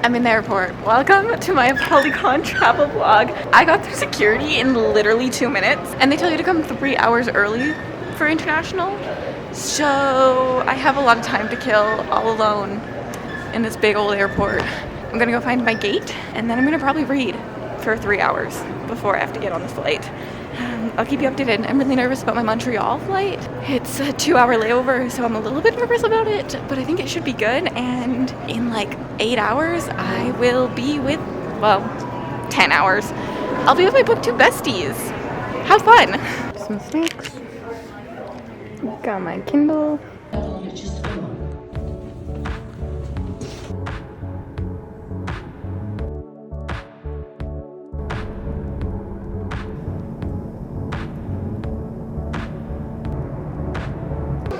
I'm in the airport. Welcome to my Apollycon travel vlog. I got through security in literally 2 minutes, and they tell you to come 3 hours early for international. So I have a lot of time to kill all alone in this big old airport. I'm gonna go find my gate, and then I'm gonna probably read for 3 hours before I have to get on this flight. I'll keep you updated. I'm really nervous about my Montreal flight. It's a 2-hour layover, so I'm a little bit nervous about it, but I think it should be good. And in like 8 hours, I will be with, well, 10 hours. I'll be with my booktube besties. How fun. Some snacks. Got my Kindle.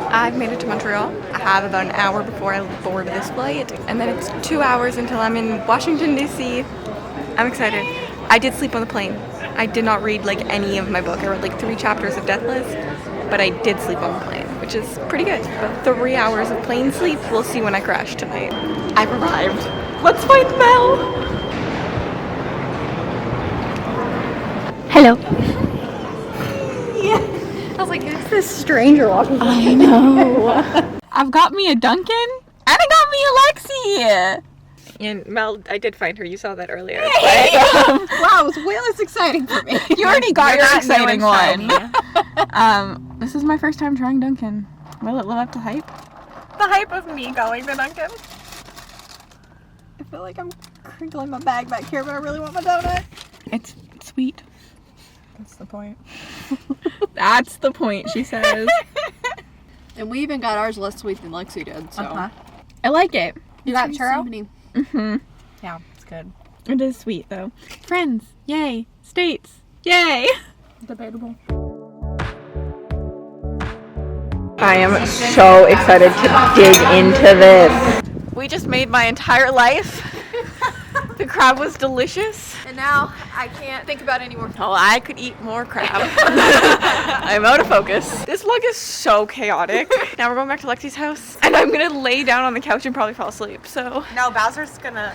I've made it to Montreal. I have about an hour before I board this flight, and then it's 2 hours until I'm in Washington, D.C. I'm excited. I did sleep on the plane. I did not read like any of my book. I read like 3 chapters of Deathless, but I did sleep on the plane, which is pretty good. But 3 hours of plane sleep, we'll see when I crash tonight. I've arrived. Let's find Mel. Hello. I was like, who's this stranger walking by? I know. I've got me a Duncan, and I got me Alexi. And Mel, I did find her. You saw that earlier. Hey. Wow, it was way less exciting for me. You already got your exciting one. This is my first time trying Duncan. Will it live up to hype? The hype of me going to Duncan. I feel like I'm crinkling my bag back here, but I really want my donut. It's sweet. That's the point. That's the point, she says. And we even got ours less sweet than Lexi did, so. I like it. You got churro? Mm-hmm. Yeah, it's good. It is sweet, though. Friends, yay. States, yay. Debatable. I am so excited to dig into this. We just made my entire life. The crab was delicious. And now I can't think about any more. Oh, I could eat more crab. I'm out of focus. This vlog is so chaotic. Now we're going back to Lexi's house, and I'm gonna lay down on the couch and probably fall asleep, so. No, Bowser's gonna...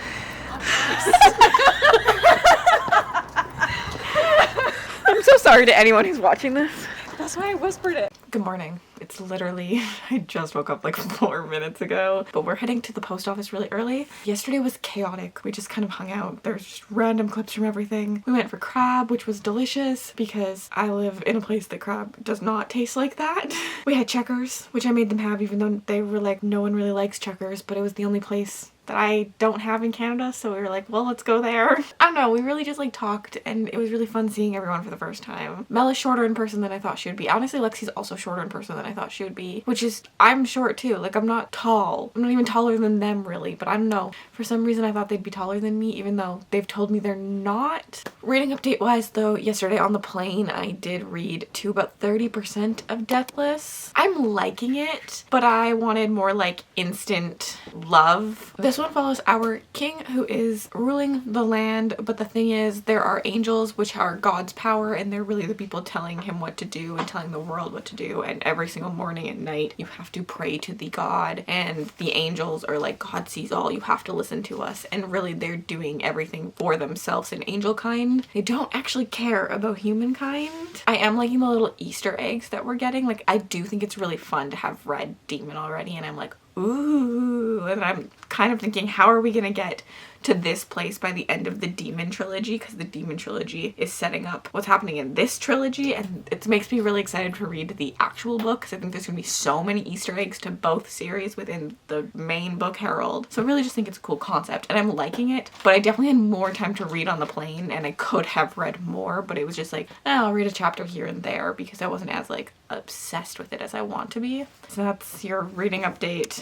I'm so sorry to anyone who's watching this. That's why I whispered it. Good morning. It's literally, I just woke up like 4 minutes ago, but we're heading to the post office really early. Yesterday was chaotic. We just kind of hung out. There's just random clips from everything. We went for crab, which was delicious because I live in a place that crab does not taste like that. We had checkers, which I made them have even though they were like, no one really likes checkers, but it was the only place that I don't have in Canada, so we were like, well, let's go there. I don't know, we really just like talked, and it was really fun seeing everyone for the first time. Mel is shorter in person than I thought she would be. Honestly, Lexi's also shorter in person than I thought she would be, which is, I'm short too. Like, I'm not tall. I'm not even taller than them really, but I don't know. For some reason I thought they'd be taller than me, even though they've told me they're not. Reading update wise though, yesterday on the plane I did read to about 30% of Deathless. I'm liking it, but I wanted more like instant love. This one follows our king who is ruling the land, but the thing is there are angels, which are God's power, and they're really the people telling him what to do and telling the world what to do, and every single morning and night you have to pray to the God, and the angels are like, God sees all, you have to listen to us, and really they're doing everything for themselves and angel kind. They don't actually care about humankind. I am liking the little Easter eggs that we're getting. Like, I do think it's really fun to have Red Demon already, and I'm like, ooh, and I'm kind of thinking, how are we gonna get to this place by the end of the Demon trilogy, because the Demon trilogy is setting up what's happening in this trilogy, and it makes me really excited to read the actual book because I think there's gonna be so many Easter eggs to both series within the main book Herald. So I really just think it's a cool concept and I'm liking it, but I definitely had more time to read on the plane and I could have read more, but it was just like, oh, I'll read a chapter here and there because I wasn't as like obsessed with it as I want to be. So that's your reading update.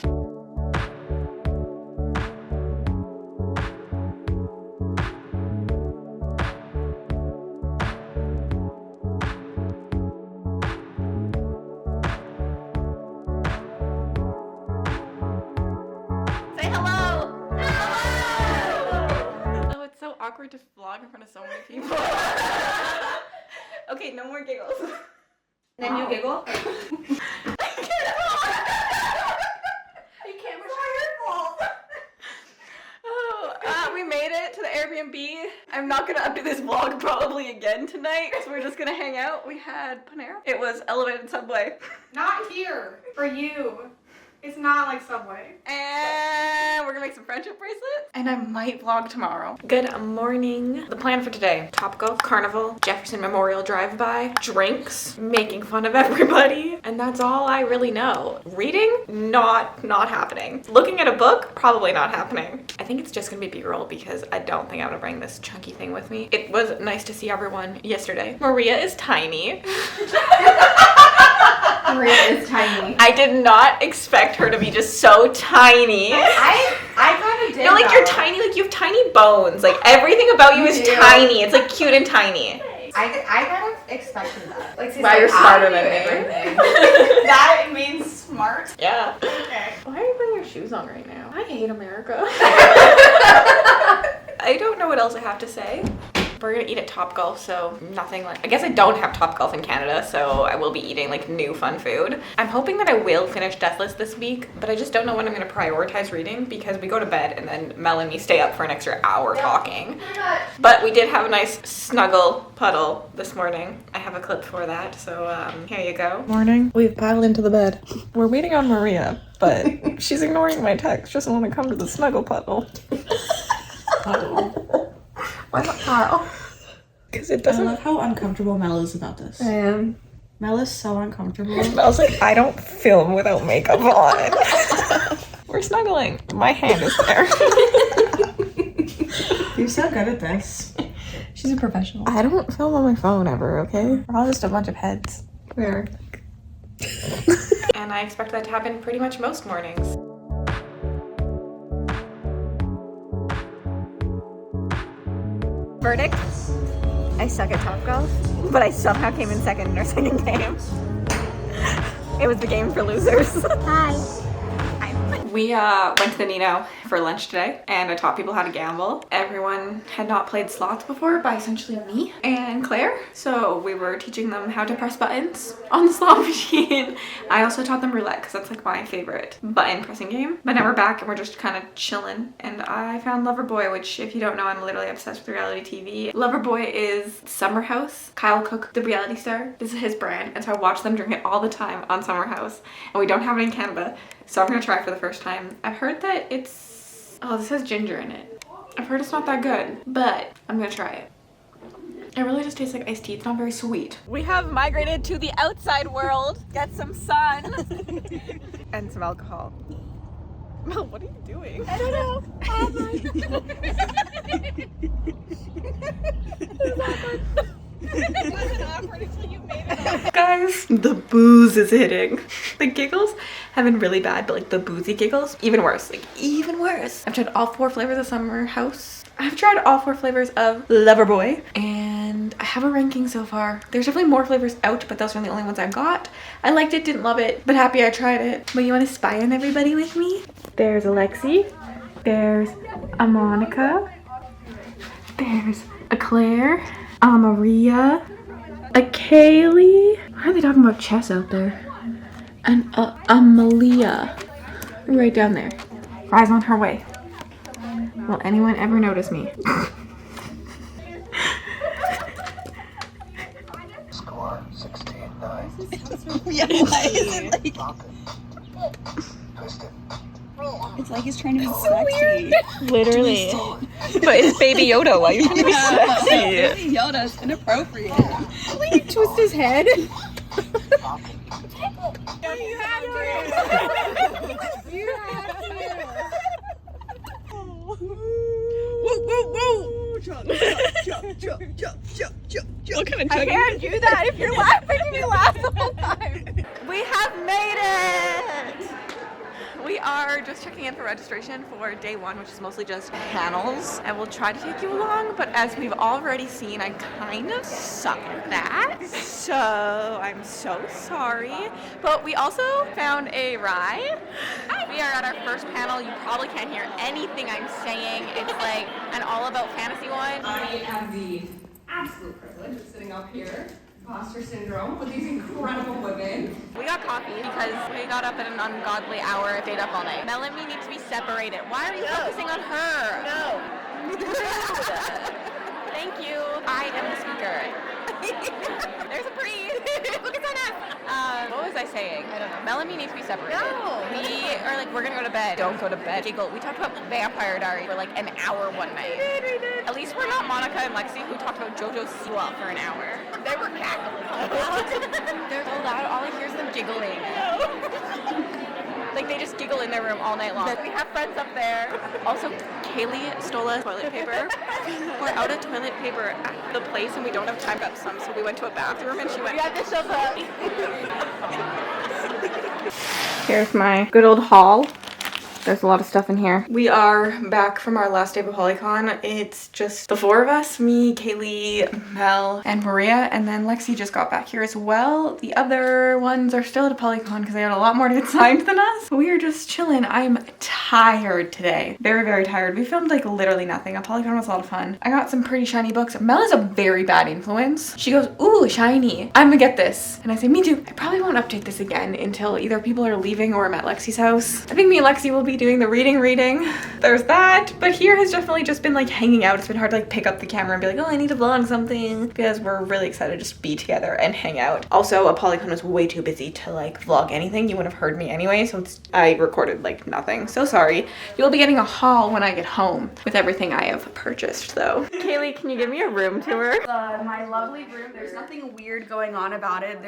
Awkward to vlog in front of so many people. Okay, no more giggles. And then you giggle. Oh, we made it to the Airbnb. I'm not gonna update this vlog probably again tonight, so we're just gonna hang out. We had Panera. It was elevated Subway. Not here. For you. It's not like Subway. And we're gonna make some friendship bracelets. And I might vlog tomorrow. Good morning. The plan for today: Topgolf, Carnival, Jefferson Memorial Drive-By, drinks, making fun of everybody, and that's all I really know. Reading, not happening. Looking at a book, probably not happening. I think it's just gonna be B-roll because I don't think I'm gonna bring this chunky thing with me. It was nice to see everyone yesterday. Maria is tiny. Maria is tiny. I did not expect her to be just so tiny. I kind of did. No, like you're tiny, like you have tiny bones. Like everything about you is tiny. It's like cute and tiny. I kind of expected that. Like, Wow, you're smarter than me. That means smart. Yeah. Okay. Why are you putting your shoes on right now? I hate America. I don't know what else I have to say. We're gonna eat at Topgolf, so nothing like, I guess I don't have Topgolf in Canada, so I will be eating like new fun food. I'm hoping that I will finish Deathless this week, but I just don't know when I'm gonna prioritize reading because we go to bed and then Mel and me stay up for an extra hour talking. But we did have a nice snuggle puddle this morning. I have a clip for that, so here you go. Morning. We've piled into the bed. We're waiting on Maria, but she's ignoring my text. She doesn't want to come to the snuggle puddle. Why not Carl? Because it doesn't. I love how uncomfortable Mel is about this. I am. Mel is so uncomfortable. Mel's like, I don't film without makeup on. We're snuggling. My hand is there. You're so good at this. She's a professional. I don't film on my phone ever, okay? We're all just a bunch of heads. We're. And I expect that to happen pretty much most mornings. Verdict: I suck at Topgolf, but I somehow came in second in our second game. It was the game for losers. Hi. We went to the Nino for lunch today, and I taught people how to gamble. Everyone had not played slots before by essentially me and Claire, so we were teaching them how to press buttons on the slot machine. I also taught them roulette because that's like my favorite button pressing game. But now we're back and we're just kind of chilling, and I found Loverboy, which if you don't know, I'm literally obsessed with reality TV. Loverboy is Summer House. Kyle Cook, the reality star, this is his brand, and so I watch them drink it all the time on Summer House, and we don't have it in Canada. So I'm gonna try it for the first time. I've heard that it's, oh, this has ginger in it. I've heard it's not that good, but I'm gonna try it. It really just tastes like iced tea. It's not very sweet. We have migrated to the outside world. Get some sun. And some alcohol. Mel, what are you doing? I don't know. It wasn't awkward until you made it awkward. Guys, the booze is hitting. The giggles have been really bad, but like the boozy giggles, even worse, like even worse. I've tried all 4 flavors of Summer House. I've tried all 4 flavors of Loverboy, and I have a ranking so far. There's definitely more flavors out, but those are the only ones I got. I liked it, didn't love it, but happy I tried it. But you want to spy on everybody with me? There's Alexi. There's a Monica. There's a Claire. A Maria. A Kaylee. Why are they talking about chess out there? And a Malia. Right down there. Fry's on her way. Will anyone ever notice me? Score 16-9. Yeah, why is it like... Twisted. It's like he's trying to be sexy. Literally. But it's Baby Yoda. Why are you trying to be sexy? Baby Yoda's inappropriate. Will you twist his head? You have to. You have to. What kind of I can't do that. If you're laughing, you laugh the whole time. We have made it. We are just checking in for registration for day 1, which is mostly just panels. I will try to take you along, but as we've already seen, I kind of suck at that. So I'm so sorry. But we also found a ride. We are at our first panel. You probably can't hear anything I'm saying. It's like an all about fantasy one. I have the absolute privilege of sitting up here, imposter syndrome, with these incredible women. We got coffee because we got up at an ungodly hour and stayed up all night. Mel and me need to be separated. Why are you focusing on her? No. I saying? I don't know. Mel and me need to be separated. No. We are like, we're gonna go to bed. Don't go to bed. Giggle. We talked about Vampire Diaries for like an hour one night. We did. At least we're not Monica and Lexi who talked about JoJo Siwa for an hour. They were cackling. They're so loud. All I hear is them giggling. Like they just giggle in their room all night long. We have friends up there. Also, Kaylee stole us toilet paper. We're out of toilet paper at the place and we don't have time to get some, so we went to a bathroom and she went, "You have to shove up." Here's my good old haul. There's a lot of stuff in here. We are back from our last day of Apollycon. It's just the four of us, me, Kaylee, Mel, and Maria, and then Lexi just got back here as well. The other ones are still at Apollycon because they had a lot more to get signed than us. But we are just chilling. I'm tired today. Very, very tired. We filmed like literally nothing. Apollycon was a lot of fun. I got some pretty shiny books. Mel is a very bad influence. She goes, "Ooh, shiny. I'm gonna get this." And I say, "Me too." I probably won't update this again until either people are leaving or I'm at Lexi's house. I think me and Lexi will be doing the reading. There's that. But here has definitely just been like hanging out. It's been hard to like pick up the camera and be like, "Oh, I need to vlog something," because we're really excited to just be together and hang out. Also, Apollycon was way too busy to like vlog anything. You would have heard me anyway, so I recorded like nothing. So sorry. You'll be getting a haul when I get home with everything I have purchased though. Kaylee, can you give me a room tour? My lovely room. There's nothing weird going on about it.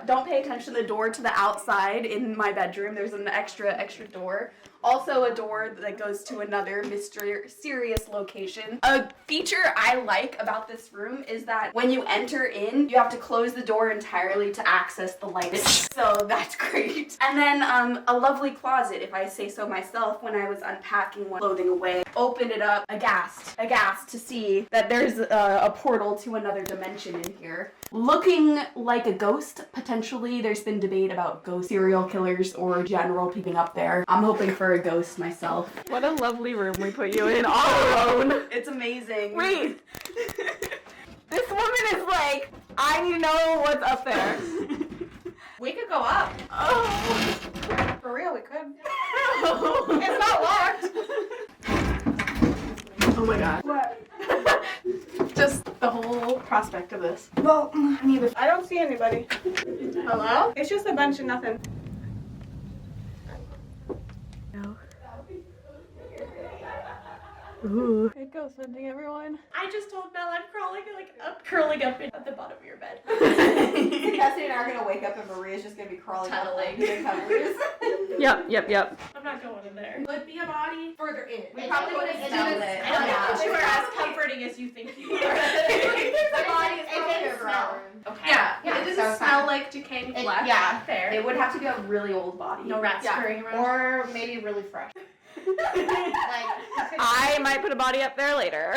Don't pay attention to the door to the outside in my bedroom. There's an extra door. Also a door that goes to another mysterious location. A feature I like about this room is that when you enter in, you have to close the door entirely to access the lights. So that's great. And then a lovely closet, if I say so myself, when I was unpacking one clothing away. Opened it up, aghast to see that there's a portal to another dimension in here. Looking like a ghost, potentially. There's been debate about ghost serial killers or general peeping up there. I'm hoping for a ghost myself. What a lovely room we put you in all alone. It's amazing. Wait. This woman is like, I need to know what's up there. We could go up. Oh. For real, we could. It's not locked. Oh my god. What? Just the whole prospect of this. Well, I don't see anybody. Hello? It's just a bunch of nothing. No. Ooh. It goes hunting everyone. I just told Mel I'm curling up at the bottom of your bed. Cassie and I are gonna wake up and Maria's just gonna be crawling up like the covers. Yep. I'm not going in there. Would be a body further in. We probably would have smelled it. I don't think you are as comforting as you think you are. The body is probably over our room. Okay. Yeah. It doesn't smell like decaying flesh. Yeah. Fair. It would have to be a really old body. No rats scurrying around. Or maybe really fresh. I might put a body up there later.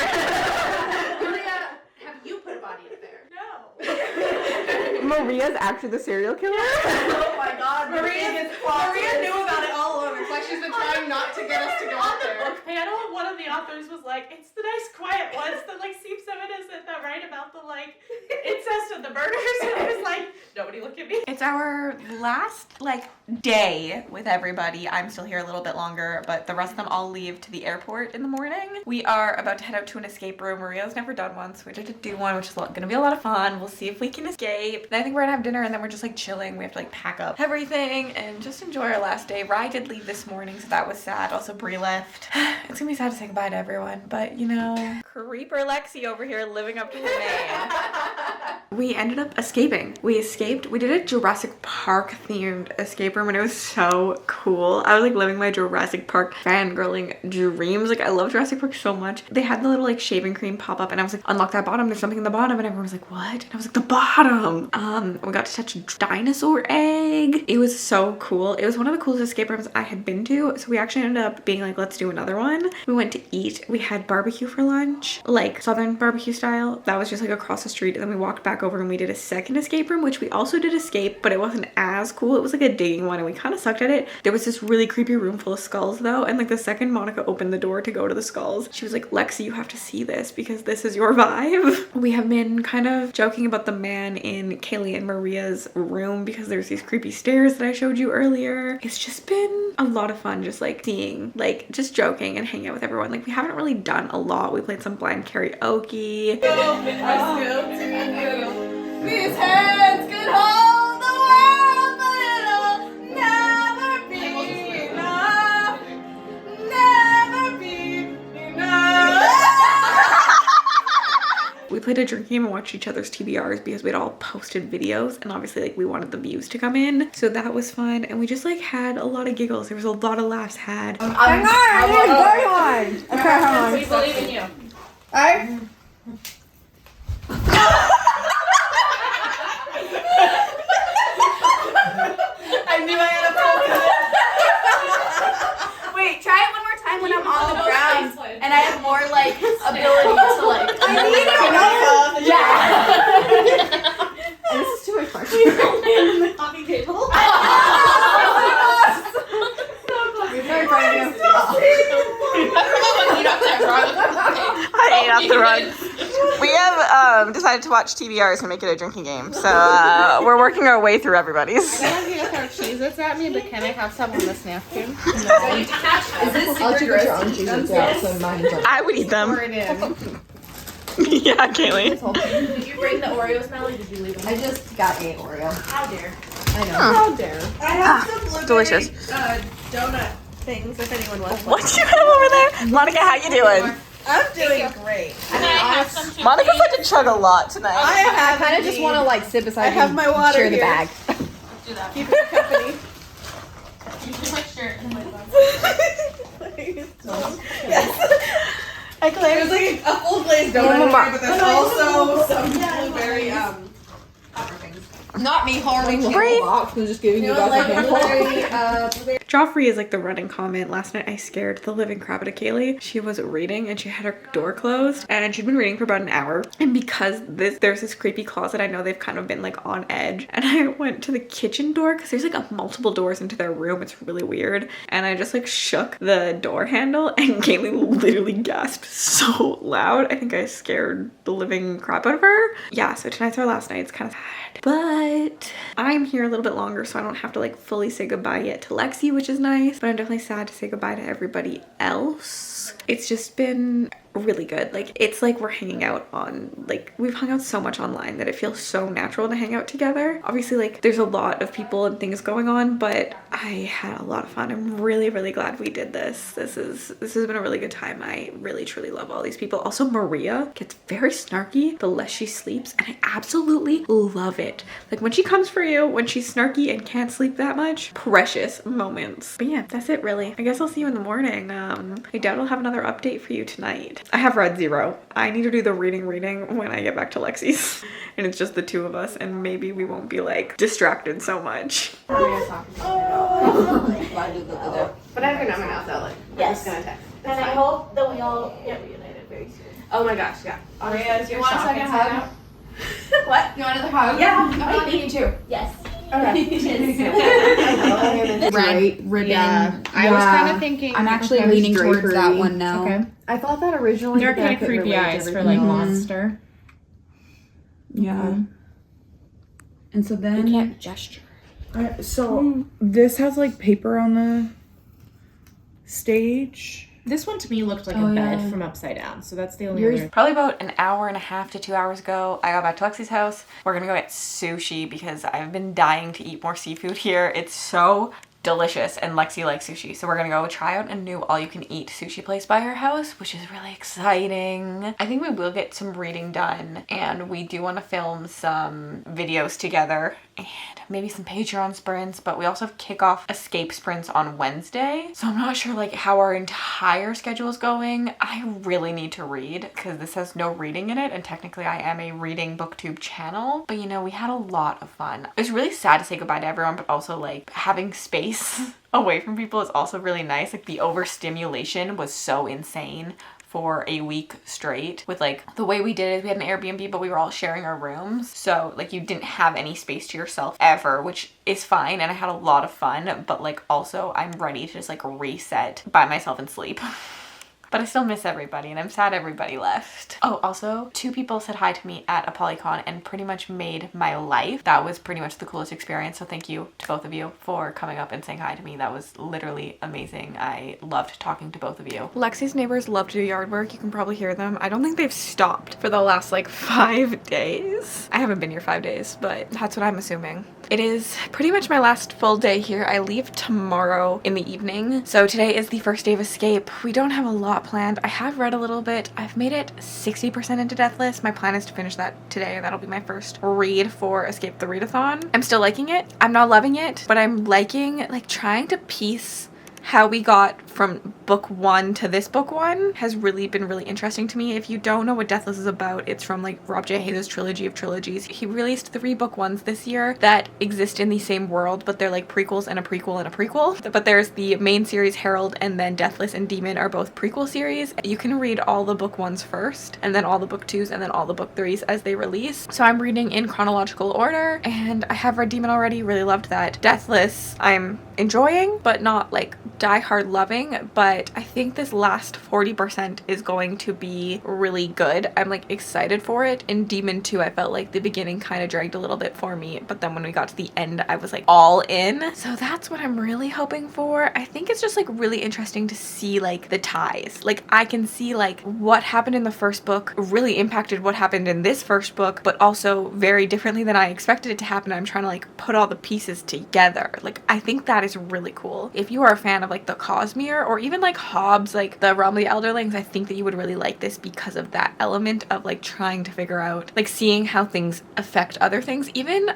Maria, have you put a body up there? No. Maria's actually the serial killer? Oh my god. Maria knew about it all over. It's like she's been trying not to get us to go up there. On the book panel, one of the authors was like, "It's the nice quiet ones that like seem so innocent that write about the like incest and the murders." And I was like, nobody look at me. It's our last day with everybody. I'm still here a little bit longer, but the rest of them all leave to the airport in the morning. We are about to head out to an escape room. Maria's never done one, so we did to do one, which is gonna be a lot of fun. We'll see if we can escape. Then I think we're gonna have dinner and then we're just chilling. We have to pack up everything and just enjoy our last day. Rye did leave this morning, so that was sad. Also Brie left. It's gonna be sad to say goodbye to everyone, but Creeper Lexi over here living up to her name. We ended up escaping. We escaped. We did a Jurassic Park themed escape room and it was so cool. I was living my Jurassic Park fangirling dreams. I love Jurassic Park so much. They had the little shaving cream pop up and I was unlock that bottom. There's something in the bottom and everyone was like, what? And I was like, the bottom. We got to touch a dinosaur egg. It was so cool. It was one of the coolest escape rooms I had been to. So we actually ended up being let's do another one. We went to eat. We had barbecue for lunch, Southern barbecue style. That was just across the street. And then we walked back over and we did a second escape room, which we also did escape, but it wasn't as cool. It was a digging one and we kind of sucked at it. There was this really creepy room full of skulls though. And the second Monica opened the door to go to the skulls, she was like, Lexi, you have to see this because this is your vibe. We have been kind of joking about the man in Kaylee and Maria's room because there's these creepy stairs that I showed you earlier. It's just been a lot of fun just seeing, just joking and hanging out with everyone. We haven't really done a lot. We played some blind karaoke. These hands can hold the world, but played a drinking game and watched each other's TBRs because we'd all posted videos, and obviously like we wanted the views to come in, so that was fun. And we just like had a lot of giggles. There was a lot of laughs had. Hang on, I need okay, hang on. We believe in you. Alright. I knew I had a problem. Wait, try it one more time when I'm on the ground and I have more like ability to like. I need it. Yeah. This is too much fun. In the coffee table. We're very proud of you. I ate off the rug. We have decided to watch TBRs and make it a drinking game. So we're working our way through everybody's. I want you to throw Cheez-Its at me, but can I have some on this napkin? I'll take your own cheese out, so mine is I would eat them. Pour it in. Yeah, Kaylee. Did you bring the Oreos, Melly? Did you leave them? I just got a Oreo. How dare. I know. How dare. I have some blueberry Delicious. donut things if anyone wants one. What you have over there? Monica, how you doing? I'm doing great. And I have some too. Monica's had to chug a lot tonight. I kind of just want to like sit beside I have you my and water share the here. bag. Do that. Keep it company. You should put shirt in my box. Yes. I claim there's like a full glazed donut in here, but there's also some blueberry popper things. Not me harming the Right. whole box and just giving you You know, guys like a blueberry, Joffrey is like the running comment. Last night I scared the living crap out of Kaylee. She was reading and she had her door closed and she'd been reading for about an hour. And because there's this creepy closet, I know they've kind of been like on edge. And I went to the kitchen door because there's like multiple doors into their room. It's really weird. And I just like shook the door handle and Kaylee literally gasped so loud. I think I scared the living crap out of her. Yeah, so tonight's our last night. It's kind of sad. But I'm here a little bit longer, so I don't have to like fully say goodbye yet to Lexi, which is nice. But I'm definitely sad to say goodbye to everybody else. It's just been really good. Like, it's like we're hanging out on, like, we've hung out so much online that it feels so natural to hang out together. Obviously, like, there's a lot of people and things going on, but I had a lot of fun. I'm really, really glad we did this. This has been a really good time. I really, truly love all these people. Also, Maria gets very snarky the less she sleeps, and I absolutely love it. Like, when she comes for you, when she's snarky and can't sleep that much, precious moments. But yeah, that's it really. I guess I'll see you in the morning. I doubt I'll have another update for you tonight. I have read 0. I need to do the reading when I get back to Lexi's. And it's just the two of us, and maybe we won't be like distracted so much. But I have your number now, so like, I'm just gonna text. And I hope that we all get reunited very soon. Oh my gosh, yeah. Maria, is your want a shopping second set hug? out? What? You want another hug? Yeah. Okay, me too. Yes. Right, ribbon. Yeah, I was kind of thinking. I'm actually leaning towards that one now. Okay. I thought that originally. They're but I kind of couldn't creepy relate to eyes for everything like else. monster. Yeah. And so then. You can't gesture. So this has like paper on the stage. This one to me looked like Oh, a bed yeah. from upside down, so that's the only Yours- other. Probably about an hour and a half to 2 hours ago, I got back to Lexi's house. We're gonna go get sushi because I've been dying to eat more seafood here. It's so delicious, and Lexi likes sushi, so we're gonna go try out a new all-you-can-eat sushi place by her house, which is really exciting. I think we will get some reading done, and we do want to film some videos together and maybe some Patreon sprints, but we also have kickoff escape sprints on Wednesday, so I'm not sure like how our entire schedule is going. I really need to read because this has no reading in it, and technically I am a reading booktube channel, but you know, we had a lot of fun. It was really sad to say goodbye to everyone, but also like having space away from people is also really nice. Like, the overstimulation was so insane for a week straight. With like the way we did it, we had an Airbnb, but we were all sharing our rooms, so like you didn't have any space to yourself ever, which is fine, and I had a lot of fun, but like also I'm ready to just like reset by myself and sleep. But I still miss everybody, and I'm sad everybody left. Oh, also, 2 people said hi to me at Apollycon and pretty much made my life. That was pretty much the coolest experience, so thank you to both of you for coming up and saying hi to me. That was literally amazing. I loved talking to both of you. Lexi's neighbors love to do yard work. You can probably hear them. I don't think they've stopped for the last like 5 days. I haven't been here 5 days, but that's what I'm assuming. It is pretty much my last full day here. I leave tomorrow in the evening. So today is the first day of escape. We don't have a lot planned. I have read a little bit. I've made it 60% into Deathless. My plan is to finish that today. That'll be my first read for Escape the Readathon. I'm still liking it. I'm not loving it, but I'm liking like trying to piece how we got from book 1 to this book 1 has really been really interesting to me. If you don't know what Deathless is about, it's from like Rob J. Hayes' trilogy of trilogies. He released 3 book 1s this year that exist in the same world, but they're like prequels and a prequel and a prequel. But there's the main series Herald, and then Deathless and Demon are both prequel series. You can read all the book 1s first, and then all the book 2s, and then all the book 3s as they release. So I'm reading in chronological order, and I have read Demon already, really loved that. Deathless I'm enjoying, but not like die hard loving, but I think this last 40% is going to be really good. I'm like excited for it. In Demon 2 I felt like the beginning kind of dragged a little bit for me, but then when we got to the end I was like all in. So that's what I'm really hoping for. I think it's just like really interesting to see like the ties. Like I can see like what happened in the first book really impacted what happened in this first book, but also very differently than I expected it to happen. I'm trying to like put all the pieces together. Like I think that is really cool. If you are a fan of like the Cosmere or even like Hobbes, like the Realm of the Elderlings, I think that you would really like this because of that element of like trying to figure out, like seeing how things affect other things. Even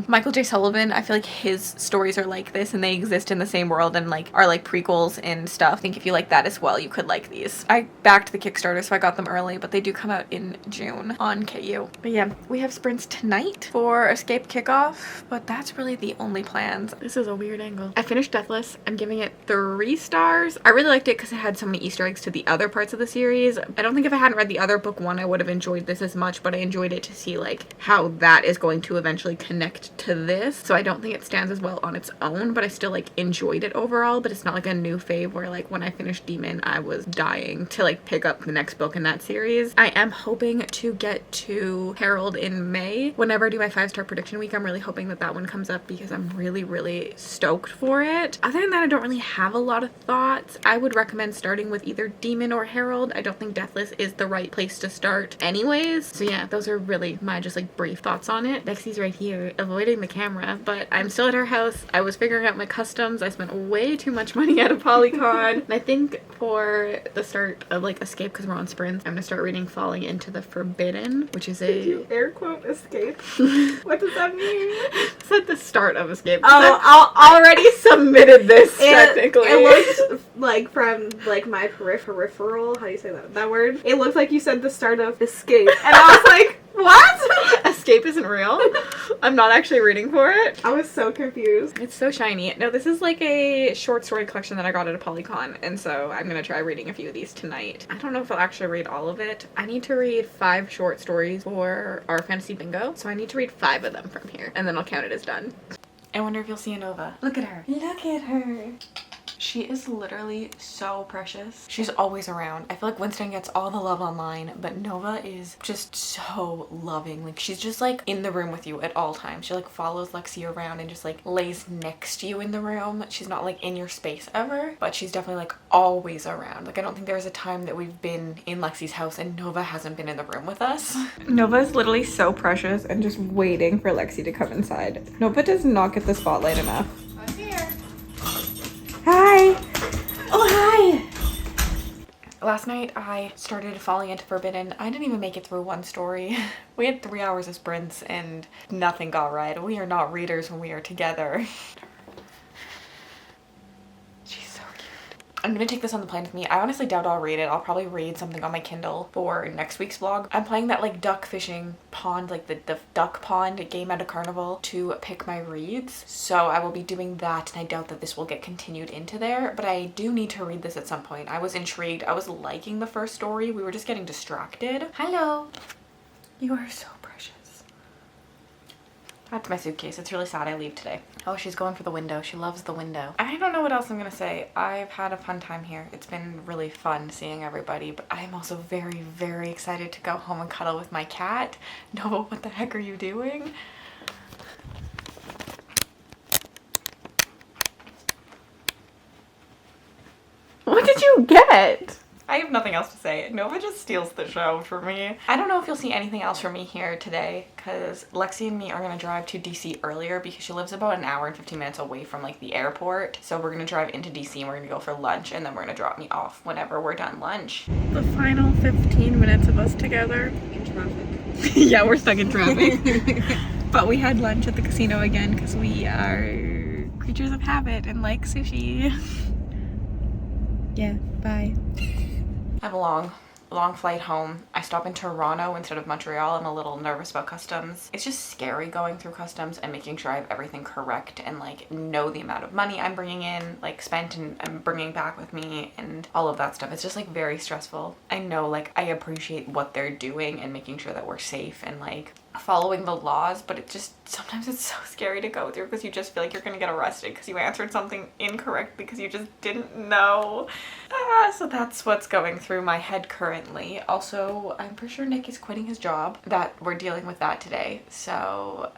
Michael J. Sullivan, I feel like his stories are like this and they exist in the same world and like are like prequels and stuff. I think if you like that as well, you could like these. I backed the Kickstarter, so I got them early, but they do come out in June on KU. But yeah, we have sprints tonight for Escape Kickoff, but that's really the only plans. This is a weird angle. I finished Deathless. I'm giving it 3 stars. I really liked it because it had so many Easter eggs to the other parts of the series. I don't think if I hadn't read the other book 1 I would have enjoyed this as much, but I enjoyed it to see like how that is going to eventually connect to this. So I don't think it stands as well on its own, but I still like enjoyed it overall. But it's not like a new fave where like when I finished Demon I was dying to like pick up the next book in that series. I am hoping to get to Herald in May. Whenever I do my 5-star prediction week, I'm really hoping that that one comes up because I'm really stoked for it. Other than that, I don't really have a lot of thoughts. I would recommend starting with either Demon or Herald. I don't think Deathless is the right place to start anyways. So yeah, those are really my just like brief thoughts on it. Lexi's right here avoiding the camera, but I'm still at her house. I was figuring out my customs. I spent way too much money at Apollycon. And I think for the start of like Escape, because we're on sprints, I'm gonna start reading Falling into the Forbidden, which is Did you air quote escape? What does that mean? It's at the start of Escape. Oh, I already submitted this technically. It looks like from like my peripheral. How do you say that word? It looks like you said the start of Escape, and I was like, what? Escape isn't real. I'm not actually reading for it. I was so confused. It's so shiny. No, this is like a short story collection that I got at Apollycon, and so I'm gonna try reading a few of these tonight. I don't know if I'll actually read all of it. I need to read 5 short stories for our fantasy bingo, so I need to read 5 of them from here, and then I'll count it as done. I wonder if you'll see a Nova. Look at her. Look at her. She is literally so precious. She's always around. I feel like Winston gets all the love online, but Nova is just so loving. Like she's just like in the room with you at all times. She like follows Lexi around and just like lays next to you in the room. She's not like in your space ever, but she's definitely like always around. Like I don't think there's a time that we've been in Lexi's house and Nova hasn't been in the room with us. Nova is literally so precious and just waiting for Lexi to come inside. Nova does not get the spotlight enough. I'm here. Hi! Oh, hi! Last night I started Falling into Forbidden. I didn't even make it through 1 story. We had 3 hours of sprints and nothing got right. We are not readers when we are together. She's so cute. I'm gonna take this on the plane with me. I honestly doubt I'll read it. I'll probably read something on my Kindle for next week's vlog. I'm playing that like duck fishing pond, like the duck pond game at a carnival to pick my reads. So I will be doing that, and I doubt that this will get continued into there, but I do need to read this at some point. I was intrigued. I was liking the first story. We were just getting distracted. Hello. You are so precious. That's my suitcase. It's really sad I leave today. Oh, she's going for the window. She loves the window. I don't know what else I'm gonna say. I've had a fun time here. It's been really fun seeing everybody, but I'm also very excited to go home and cuddle with my cat. Nova, what the heck are you doing? What did you get? I have nothing else to say. Nova just steals the show for me. I don't know if you'll see anything else from me here today because Lexi and me are gonna drive to DC earlier because she lives about an hour and 15 minutes away from like the airport. So we're gonna drive into DC and we're gonna go for lunch and then we're gonna drop me off whenever we're done lunch. The final 15 minutes of us together. In traffic. Yeah, we're stuck in traffic. But we had lunch at the casino again because we are creatures of habit and like sushi. Yeah, bye. I have a long flight home. I stop in Toronto instead of Montreal. I'm a little nervous about customs. It's just scary going through customs and making sure I have everything correct and like know the amount of money I'm bringing in, like spent and I'm bringing back with me and all of that stuff. It's just like very stressful. I know like I appreciate what they're doing and making sure that we're safe and like following the laws, but it just sometimes it's so scary to go through because you just feel like you're gonna get arrested because you answered something incorrect because you just didn't know. So that's what's going through my head currently. Also, I'm pretty sure Nick is quitting his job. That we're dealing with that today. So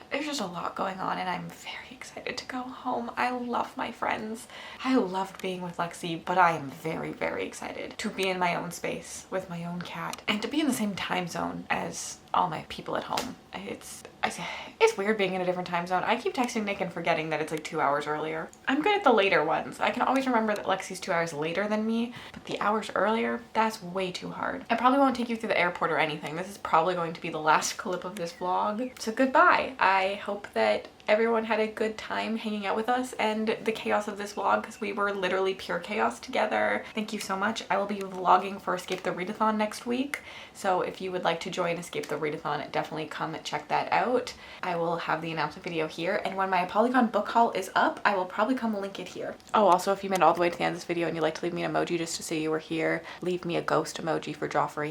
there's just a lot going on and I'm very excited to go home. I love my friends. I loved being with Lexi, but I am very, very excited to be in my own space with my own cat and to be in the same time zone as all my people at home. It's weird being in a different time zone. I keep texting Nick and forgetting that it's like 2 hours earlier. I'm good at the later ones. I can always remember that Lexi's 2 hours later than me, but the hours earlier, that's way too hard. I probably won't take you through the airport or anything. This is probably going to be the last clip of this vlog. So goodbye. I hope that everyone had a good time hanging out with us and the chaos of this vlog because we were literally pure chaos together. Thank you so much. I will be vlogging for Escape the Readathon next week. So if you would like to join Escape the Readathon, definitely come check that out. I will have the announcement video here, and when my Apollycon book haul is up, I will probably come link it here. Oh, also if you made it all the way to the end of this video and you'd like to leave me an emoji just to say you were here, leave me a ghost emoji for Joffrey.